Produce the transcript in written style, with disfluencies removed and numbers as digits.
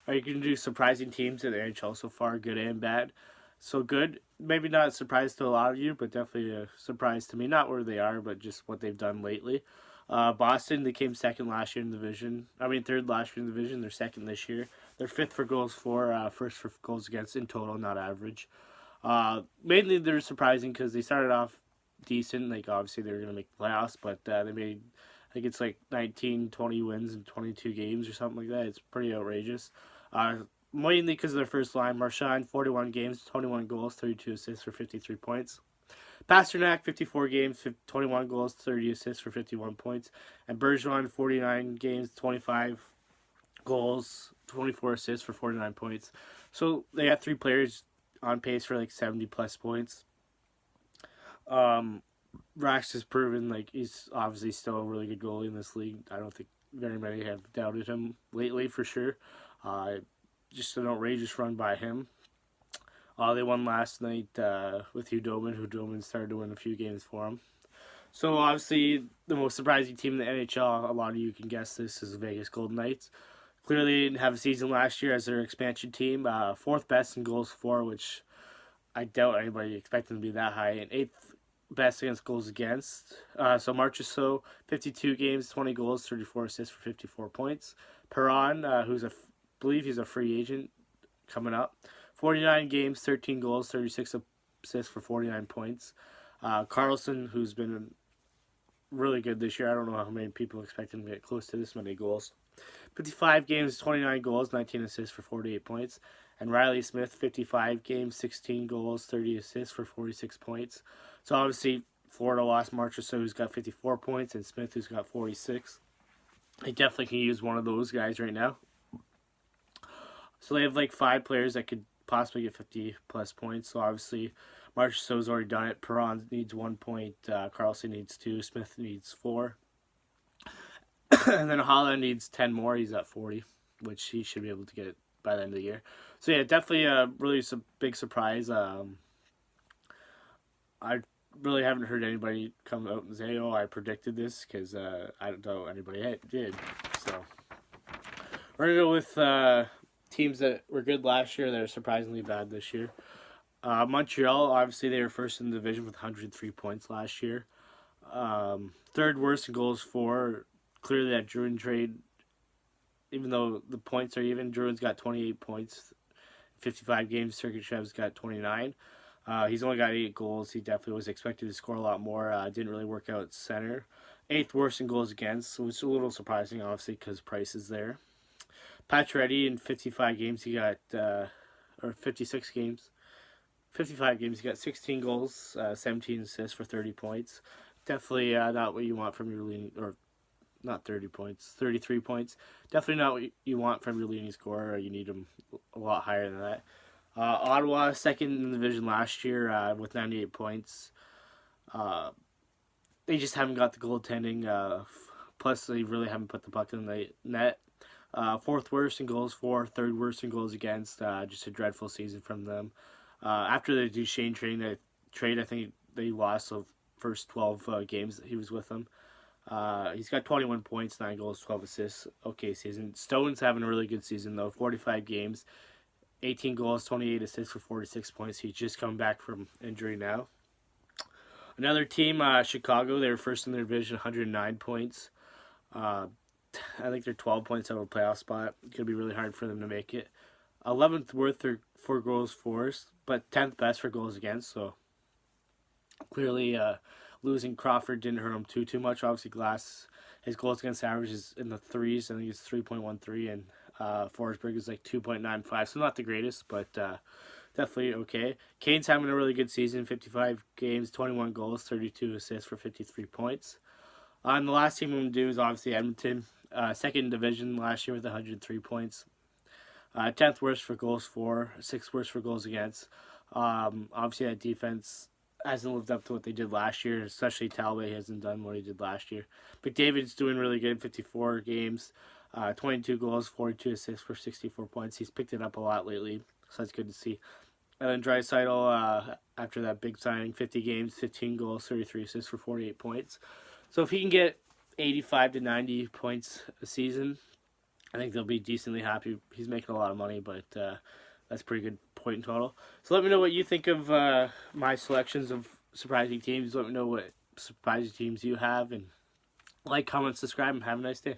Or you can do surprising teams in the NHL so far, good and bad. So good, maybe not a surprise to a lot of you, but definitely a surprise to me. Not where they are, but just what they've done lately. Boston, they came second last year in the division. I mean, third last year in the division. They're second this year. They're fifth for goals for, first for goals against in total, not average. Mainly they're surprising because they started off decent. Like, obviously, they were going to make the playoffs, but they made, I think it's like 19, 20 wins in 22 games or something like that. It's pretty outrageous. Uh, Mainly because of their first line. Marchand, 41 games, 21 goals, 32 assists for 53 points. Pasternak, 54 games, 21 goals, 30 assists for 51 points. And Bergeron, 49 games, 25 goals, 24 assists for 49 points. So they got three players on pace for like 70 plus points. Um, Rash has proven like he's obviously still a really good goalie in this league. I don't think very many have doubted him lately for sure. Uh, just an outrageous run by him. They won last night with Hugh Doman. Hugh Doman started to win a few games for him. So obviously the most surprising team in the NHL, a lot of you can guess this, is the Vegas Golden Knights. Clearly didn't have a season last year as their expansion team. Fourth best in goals for, which I doubt anybody expected them to be that high. And eighth best against goals against. So Marchessault, 52 games, 20 goals, 34 assists for 54 points. Perron, who's believe he's a free agent coming up. 49 games, 13 goals, 36 assists for 49 points. Carlson, who's been really good this year. I don't know how many people expect him to get close to this many goals. 55 games, 29 goals, 19 assists for 48 points. And Riley Smith, 55 games, 16 goals, 30 assists for 46 points. So obviously, Florida lost Marchessault, who's got 54 points, and Smith, who's got 46. They definitely can use one of those guys right now. So they have like five players that could possibly get 50 plus points. So obviously, Marchessault's already done it. Perron needs 1 point. Carlson needs 2. Smith needs 4. And then Holland needs 10 more. He's at 40, which he should be able to get by the end of the year. So yeah, definitely a really big surprise. I really haven't heard anybody come out and say, "Oh, I predicted this," because I don't know anybody did. So we're gonna go with teams that were good last year that are surprisingly bad this year. Montreal, obviously, they were first in the division with 103 points last year. Third worst in goals for. Clearly, that Druin trade, even though the points are even, Druin's got 28 points, 55 games. Sergeyev's got 29. He's only got 8 goals. He definitely was expected to score a lot more. Didn't really work out at center. Eighth worst in goals against, which is a little surprising, obviously, because Price is there. Pacioretty in 55 games, he got, or 56 games. 55 games, he got 16 goals, 17 assists for 30 points. Definitely not what you want from your leading, or not 30 points, 33 points. Definitely not what you want from your leading scorer. You need him a lot higher than that. Ottawa, second in the division last year with 98 points. They just haven't got the goaltending. Plus, they really haven't put the puck in the net. Fourth worst in goals for, third worst in goals against. Just a dreadful season from them. After the Duchesne trade, I think they lost the first 12 games that he was with them. He's got 21 points, 9 goals, 12 assists. Okay season. Stone's having a really good season, though. 45 games, 18 goals, 28 assists for 46 points. He's just coming back from injury now. Another team, Chicago, they were first in their division, 109 points. I think they're 12 points out of a playoff spot. It's going to be really hard for them to make it. 11th worth for goals forced, but 10th best for goals against. So clearly, losing Crawford didn't hurt him too much. Obviously, Glass, his goals against average is in the threes. I think it's 3.13, and Forsberg is like 2.95. So not the greatest, but definitely okay. Kane's having a really good season. 55 games, 21 goals, 32 assists for 53 points. And the last team I'm going to do is obviously Edmonton. Second division last year with 103 points. 10th worst for goals for, 6th worst for goals against. Obviously, that defense hasn't lived up to what they did last year, especially Talbot hasn't done what he did last year. McDavid's doing really good, 54 games, 22 goals, 42 assists for 64 points. He's picked it up a lot lately, so that's good to see. And then Draisaitl, after that big signing, 50 games, 15 goals, 33 assists for 48 points. So if he can get 85 to 90 points a season, I think they'll be decently happy. He's making a lot of money, but that's a pretty good point in total. So let me know what you think of my selections of surprising teams. Let me know what surprising teams you have, and like, comment, subscribe, and have a nice day.